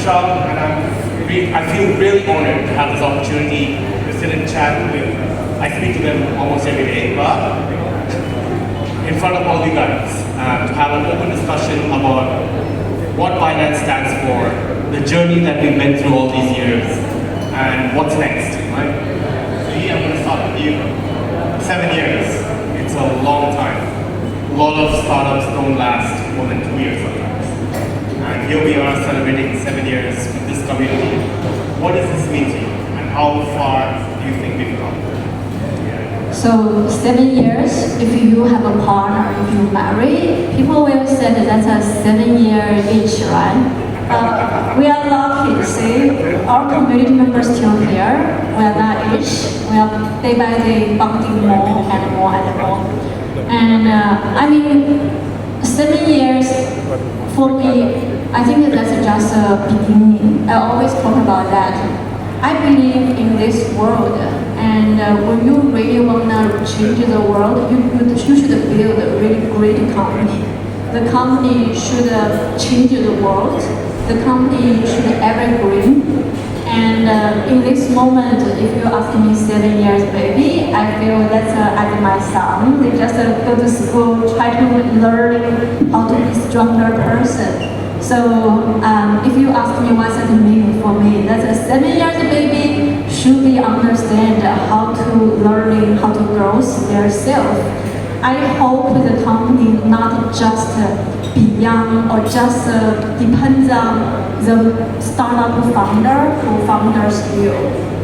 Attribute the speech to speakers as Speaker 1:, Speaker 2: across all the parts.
Speaker 1: Shah, and I feel really honored to have this opportunity to sit and chat with. I speak to them almost every day, but in front of all you guys, to have an open discussion about what Binance stands for, the journey that we went through all these years, and what's next, right? So I'm going to start with you. 7 years, it's a long time. A lot of startups don't last more than 2 years sometimes. And here we are celebrating 7 years with this community. What does this mean to you? And how far do you think we've come?
Speaker 2: So 7 years, if you have a partner, if you marry, people will say that that's a 7-year age, right? We are lucky, see, our community members still here. We are not age. We are day by day bonding more and more and more. And I mean, 7 years for me, I think that's just a beginning. I always talk about that. I believe in this world, and when you really want to change the world, you should build a really great company. The company should change the world. The company should be evergreen. And in this moment, if you ask me 7 years baby, I feel that's as my son. They just go to school, try to learn how to be a stronger person. So if you ask me what's the meaning for me, that's a 7 years baby should be understand how to learning, how to grow their self. I hope the company not just be young or just depends on the startup founder who founders you.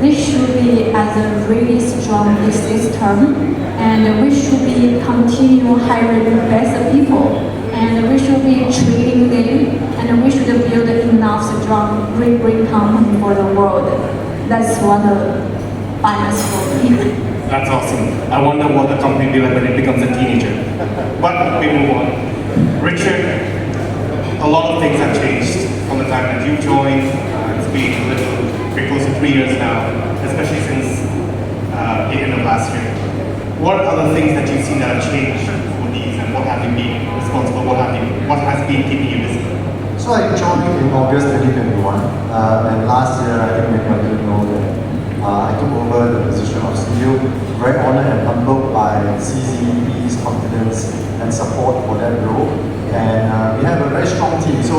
Speaker 2: This should be as a really strong system, and we should be continue hiring best people, and we should be training them, and we should build enough strong great company for the world. That's what Binance for me.
Speaker 1: That's awesome. I wonder what the company will be like when it becomes a teenager. But we move on. Richard, a lot of things have changed from the time that you joined. It's been pretty close to 3 years now, especially since the end of last year. What are the things that you've seen that have changed for these, and what have you been responsible? What has been keeping you busy?
Speaker 3: So I joined in August 2021, and last year I think maybe I didn't know that I took over the position of CEO. Very honored and humbled by CZE's confidence and support for that role. And we have a very strong team. So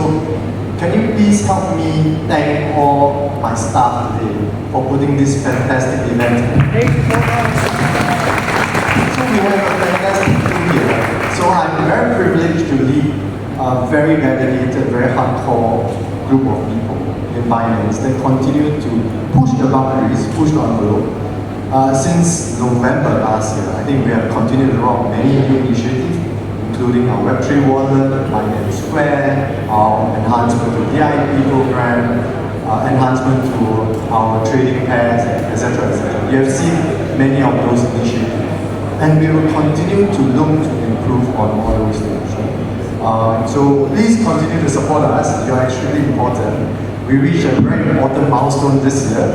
Speaker 3: can you please help me thank all my staff today for putting this fantastic event together? So we have a fantastic team here. So I'm very privileged to lead a very dedicated, very hardcore group of people in Binance that continue to push the boundaries, push the envelope. Since November last year, I think we have continued to roll out many new initiatives, including our Web3 wallet, Binance Square, our enhancement to VIP program, enhancement to our trading pairs, etc., etc. You have seen many of those initiatives, and we will continue to look to improve on all those things. So please continue to support us. You are extremely important. We reached a very important milestone this year,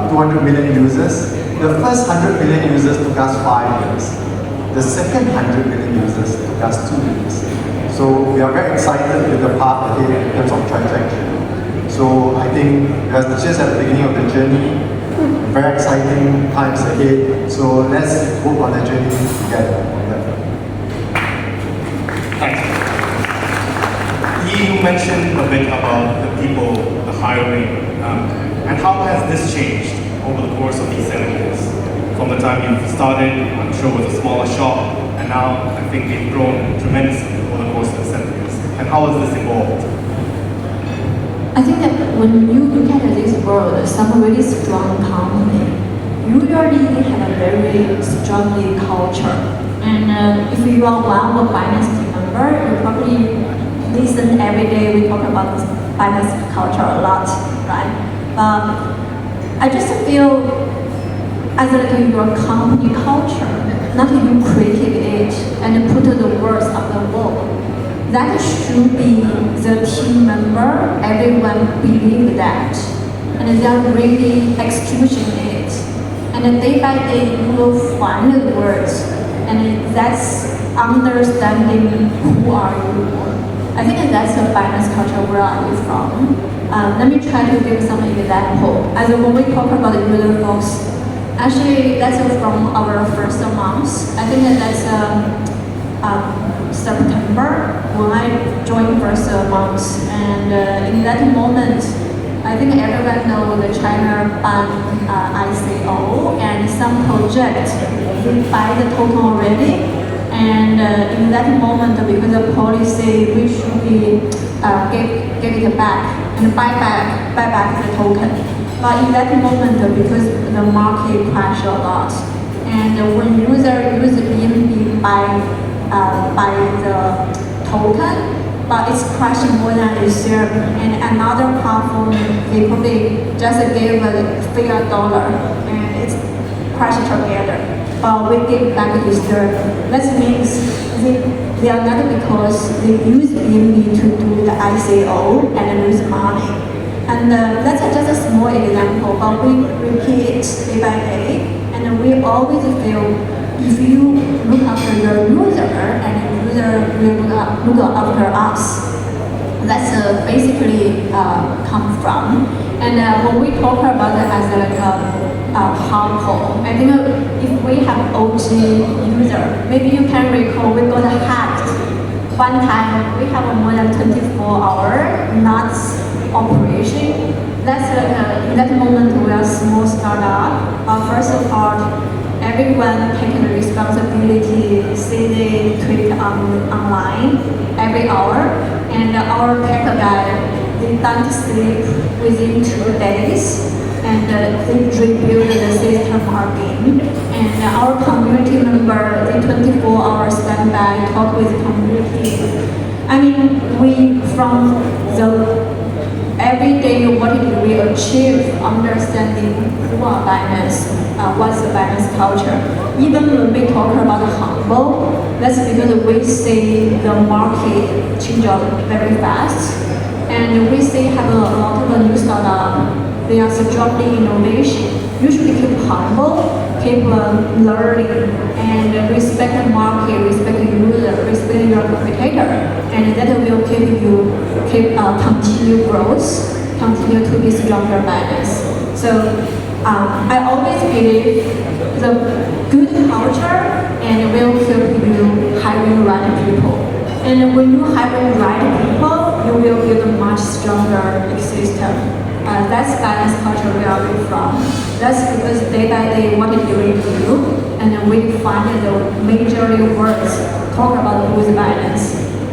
Speaker 3: 200 million users. The first 100 million users took us 5 years. The second 100 million users took us 2 years. So we are very excited with the path ahead in terms of transaction. So I think we are just at the beginning of the journey, very exciting times ahead. So let's work on the journey together.
Speaker 1: Thanks. You mentioned a bit about the people, the hiring, and how has this changed over the course of these 7 years? From the time you started, I'm sure it was a smaller shop, and now I think they've grown tremendously over the course of the 7 years. And how has this evolved?
Speaker 2: I think that when you look at this world, some really strong company, you already have a very strong culture. And if you are one of Binance team member, you probably listen every day. We talk about this Binance culture a lot, right? I just feel as like your company culture, not you created it and put the words on the wall. That should be the team member, everyone believe that. And they are really executing it. And then day by day you will find the words. And that's understanding who are you. I think that's the finance culture where are we from. Let me try to give some example. As when we talk about the user folks, actually that's from our first months. I think that's September when I joined first months, and in that moment, I think everyone knows the China ban ICO and some projects we buy the token already. And in that moment, because of policy, we should be get it back and buy back the token. But in that moment, because the market crashed a lot, and when user use BNB buy the token, but it's crashing more than Ethereum, and another platform they probably just gave a fiat dollar and it's crashed together. But we give back Ethereum. That means they are not because they use BNB to do the ICO and lose money. And that's just a small example, but we repeat day by day, and we always feel if you look after your user and your user will look after us, that's basically come from. And when we talk about it as like a hardcore, I think if we have OG user, maybe you can recall we got hacked one time. We have more than 24-hour not operation. That's in that moment we are a small startup. First of all, everyone taking the responsibility, see they tweet online every hour, and our tech guy, they don't sleep within 2 days, and they rebuild the system again. And our community member, they 24 hours stand by, talk with community. I mean, we from the every day what did we achieve, understanding who are Binance, what's the Binance culture. Even when we talk about humble, that's because we see the market change very fast. And we see have a lot of new startup, they are struggling innovation. Usually keep humble, keep learning, and respect the market, respect the user, respect your competitor, and that will keep you continue growth, continue to be stronger Binance. So I always believe the good culture and will keep you hiring right people. And when you hire right people, you will build a much stronger ecosystem. That's Binance culture where are from. That's because day by day what do we do, and we find the major words talk about who is Binance.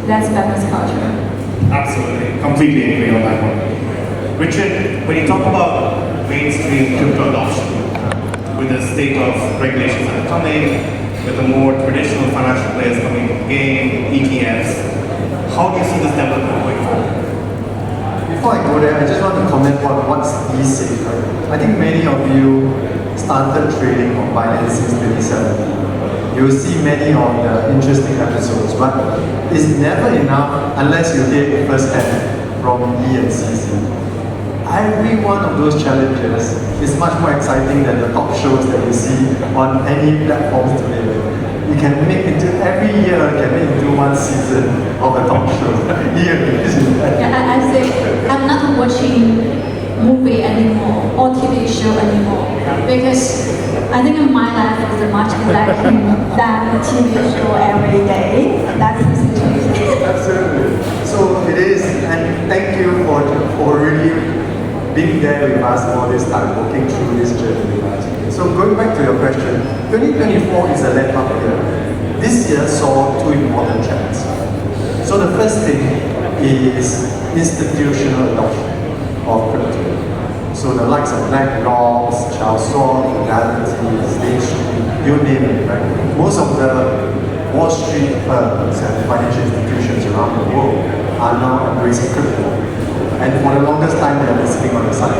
Speaker 2: That's Binance culture.
Speaker 1: Absolutely, completely agree on that one. Richard, when you talk about mainstream crypto adoption, with the state of regulations that are coming, with the more traditional financial players coming into the game, ETFs, how do you see this development going forward?
Speaker 3: Before I go there, I just want to comment on what's easy. I think many of you started trading on Binance since 2017. You will see many of the interesting episodes, but it's never enough unless you hear firsthand from E and CC. Every one of those challenges is much more exciting than the talk shows that you see on any platforms today. You can make into every year, can make into one season of a talk show.
Speaker 2: Yeah, I say I'm not watching movie anymore or TV show anymore because I think my life is much lacking than TV show every day. That's the situation.
Speaker 3: Absolutely. So it is, and thank you for really being there with us all this time, walking through this journey with us. So going back to your question, 2024 is a landmark year. This year saw two important trends. So the first thing is institutional adoption of crypto. So the likes of BlackRock, Charles Schwab, Fidelity, State Street, you name it, right? Most of the Wall Street firms and financial institutions around the world are now embracing crypto. And for the longest time, they have been sitting on the side.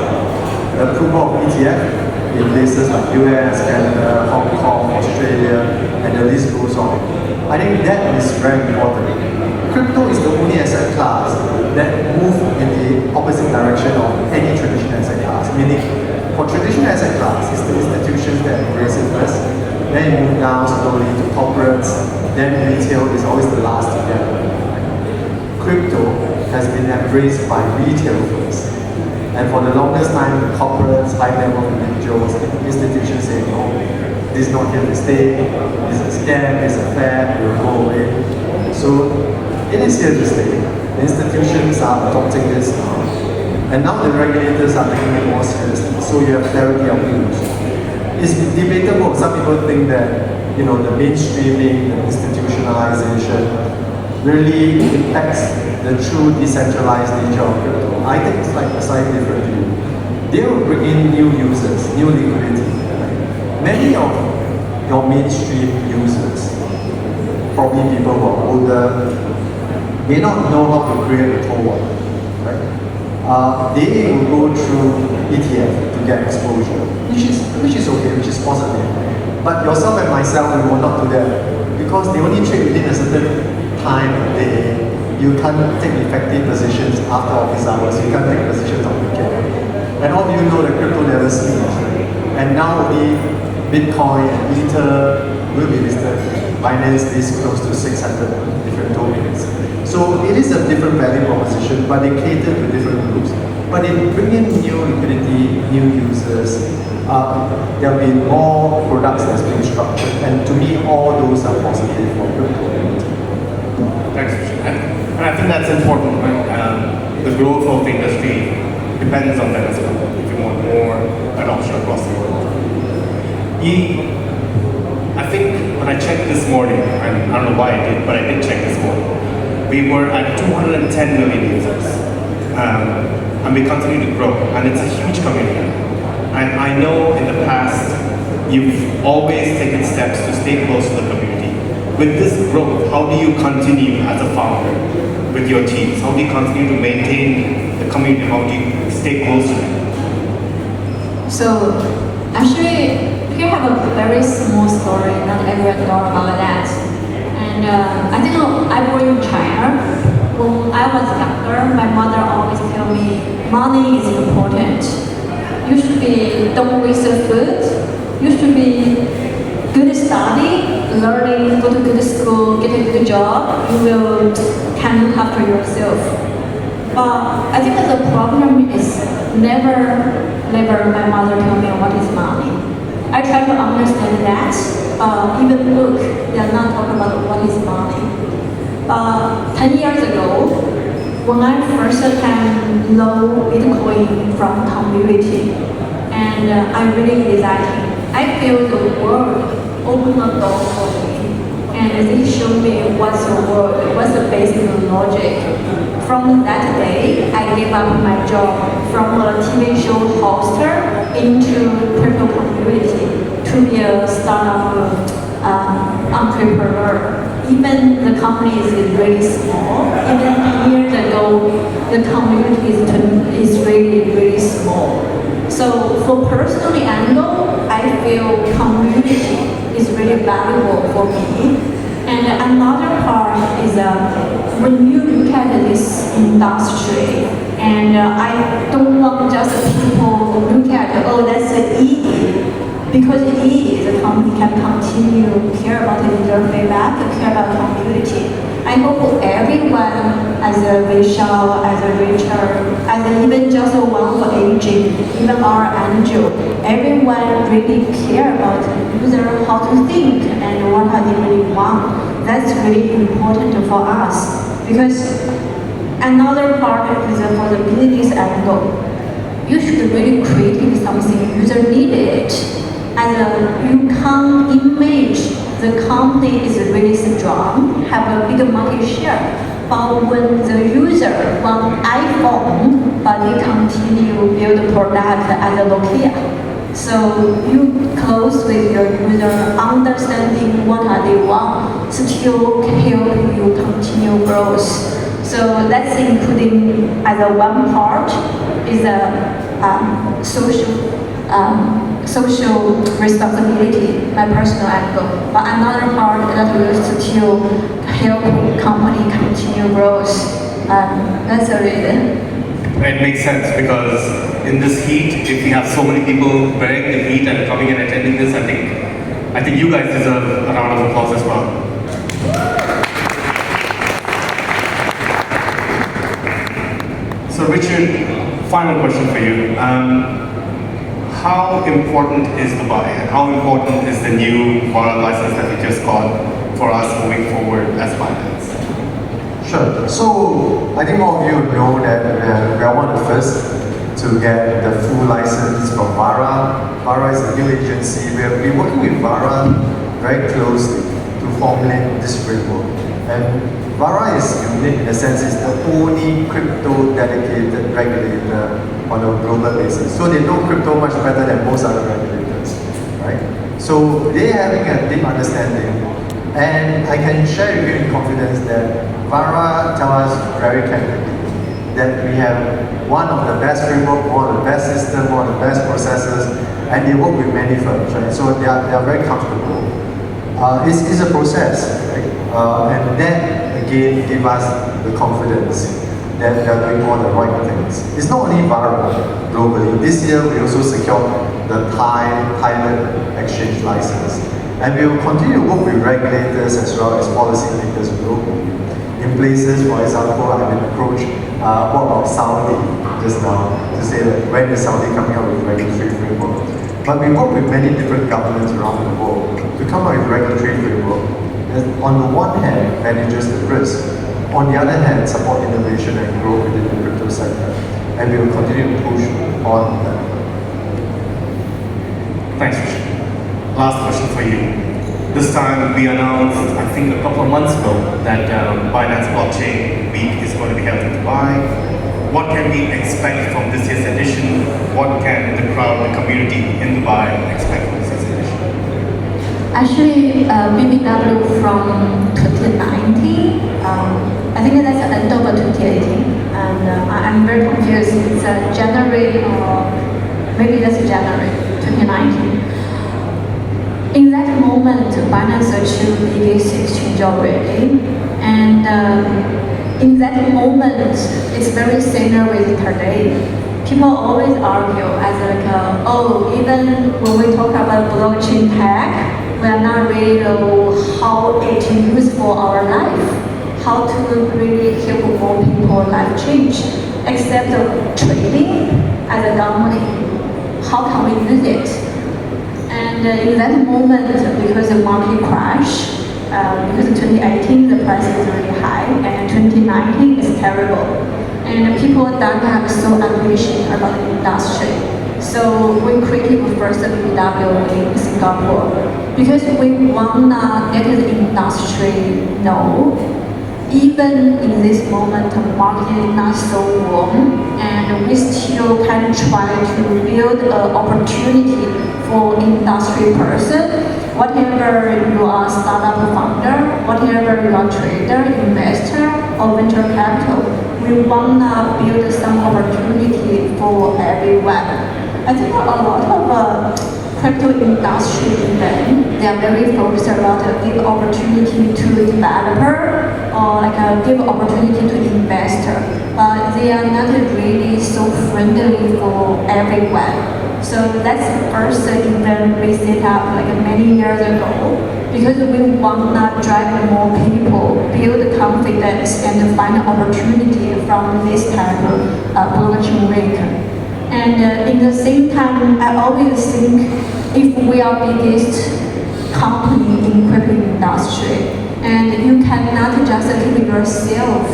Speaker 3: The approval of ETF in places like US, Canada, Hong Kong, Australia, and the list goes on. I think that is very important. Crypto is the only asset class that moves in the opposite direction of any traditional asset class. Meaning, for traditional asset class, it's the institutions that embrace it first, then you move down slowly to corporates, then retail is always the last to get. crypto has been embraced by retail first. And for the longest time, corporates, high-level individuals, institutions say, no, this is not here to stay, it's a scam, it's a fad, it will go away. So it is here to stay. The institutions are adopting this now. And now the regulators are taking it more seriously, so you have clarity of views. It's debatable. Some people think that the mainstreaming, the institutionalization really impacts the true decentralized nature of crypto. I think it's like a slightly different view. They will bring in new users, new liquidity. Many of your mainstream users, probably people who are older, may not know how to create a toll wallet, right? They will go through ETF to get exposure, which is okay, which is positive. But yourself and myself, we will not do that because they only trade within a certain time a day. You can't take effective positions after office hours. You can't take positions on weekend. And all of you know that crypto never sleeps. And now only Bitcoin and Ether will be listed. Binance is close to 600 different domains. So it is a different value proposition, but they cater to different groups. But they bring in new liquidity, new users. There will be more products that's being structured, and to me, all those are positive for crypto.
Speaker 1: Thanks, Richard. And I think that's important, right? The growth of the industry depends on that as well, if you want more adoption across the world. I think when I checked this morning, and I don't know why I did, but I did check this morning, we were at 210 million users. And we continue to grow, and it's a huge community. And I know in the past, you've always taken steps to stay close to the community. With this growth, how do you continue as a founder with your teams? How do you continue to maintain the community? How do you stay close to them?
Speaker 2: So, actually, here I have a very small story, not everyone knows about that. And I think I grew in China. When I was younger, my mother always tell me, money is important. You should be, don't waste your food. You should be good study, learning, go to good school, get a good job. You will can look after yourself. But I think that the problem is never my mother tell me what is money. I try to understand that. Even look, they are not talking about what is money. 10 years ago, when I first time know Bitcoin from community, and I really excited. I feel the world open the door for me, and they showed me what's the world, what's the basic logic. From that day, I gave up my job from a TV show hoster into crypto community to be a startup entrepreneur. Even the company is really small. Even years ago, the community is really small. So for personal angle, I feel community is really valuable for me. And another part is when you look at this industry, and I don't want just people look at, oh, that's an E. Because the company can continue care about the user feedback, care about community. I hope everyone, as a Vishal, as a Richard, as even just one for aging, even our angel, everyone really care about user, how to think, and what are they really want. That's really important for us. Because another part is for the business angle. You should really create something user needed. And you can image the company is really strong, have a big market share. But when the user want iPhone, but they continue build a product as a Nokia. So you close with your user, understanding what are they want, still can help you continue growth. So that's including as a one part is a social responsibility, my personal angle. But another part that will still help company continue growth. That's a reason.
Speaker 1: It makes sense because in this heat, if we have so many people bearing the heat and coming and attending this, I think you guys deserve a round of applause as well. So Richard, final question for you. How important is Dubai and how important is the new VARA license that we just got for us moving forward as Binance?
Speaker 3: Sure. So I think all of you know that we are one of the first to get the full license from VARA. VARA is a new agency. We have been working with VARA very closely to formulate this framework. And VARA is unique in the sense it's the only crypto dedicated regulator on a global basis. So they know crypto much better than most other regulators, right? So they're having a deep understanding. And I can share with you in confidence that VARA tells us very candidly that we have one of the best framework, one of the best systems, one of the best processes, and they work with many firms, right? So they are very comfortable. It's a process, right? And that again gives us the confidence that we are doing all the right things. It's not only VARA globally. This year we also secured the Thailand exchange license. And we will continue to work with regulators as well as policymakers globally. In places, for example, I've been approached, what about Saudi just now, to say that when is Saudi coming up with regulatory framework? But we work with many different governments around the world to come up with regulatory framework that on the one hand manages the risk, on the other hand support innovation and growth within the crypto sector. And we will continue to push on that.
Speaker 1: Thanks, Richard. Last question for you. This time we announced, I think a couple of months ago, that Binance Blockchain Week is going to be held in Dubai. What can we expect from this year's edition? What can the crowd, the community in Dubai expect from this year's edition?
Speaker 2: Actually, BBW from 2019, I think that's the end of 2018, and I'm very confused. It's January or maybe that's January 2019. In that moment, Binance achieved the biggest exchange already, and in that moment, it's very similar with today. People always argue as like, oh, even when we talk about blockchain tech, we are not really know how it is used for our life, how to really help more people life change, except trading as a company. How can we use it? And in that moment, because the market crash, because in 2018 the price is really high, and 2019 is terrible, and people don't have so ambition about the industry. So we created the first BBW in Singapore because we wanna let the industry know, even in this moment the market is not so warm, and we still can try to build an opportunity for industry person. Whatever you are startup founder, whatever you are trader, investor, or venture capital, we wanna build some opportunity for everyone. I think a lot of crypto industry event, they are very focused about give opportunity to developer or like give opportunity to investor, but they are not really so friendly for everyone. So that's the first event we set up like many years ago because we want to drive more people, build confidence, and find opportunity from this type of blockchain week. And in the same time, I always think if we are biggest company in crypto industry, and you cannot just keep yourself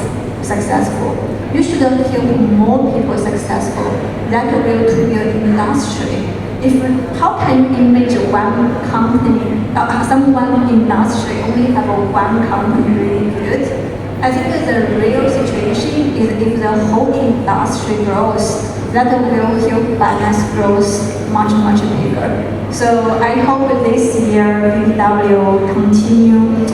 Speaker 2: successful. You should help more people successful. That will build industry. How can you image one company, someone industry only have one company really good? I think the real situation is if the whole industry grows, that will help Binance grows much, much bigger. So I hope this year BBW will continue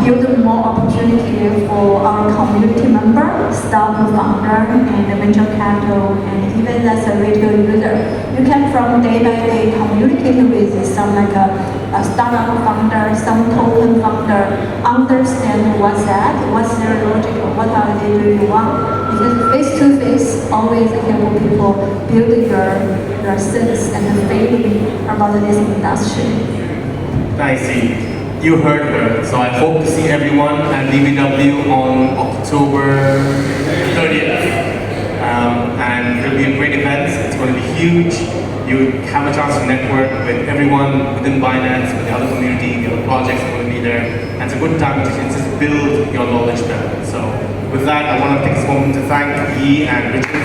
Speaker 2: build more opportunity for our community member, startup founder, and venture capital, and even as a retail user. You can from day by day communicate with some like a startup founder, some token founder, understand what's that, what's their logic, what are they really want. Because face to face always help people build your sense and feeling about this industry.
Speaker 1: Nice. You heard her, so I hope to see everyone at BBW on October 30th. You have a chance to network with everyone within Binance, with the other community, the other projects that are going to be there. And it's a good time to just build your knowledge better. So with that, I want to take this moment to thank Yi and Richard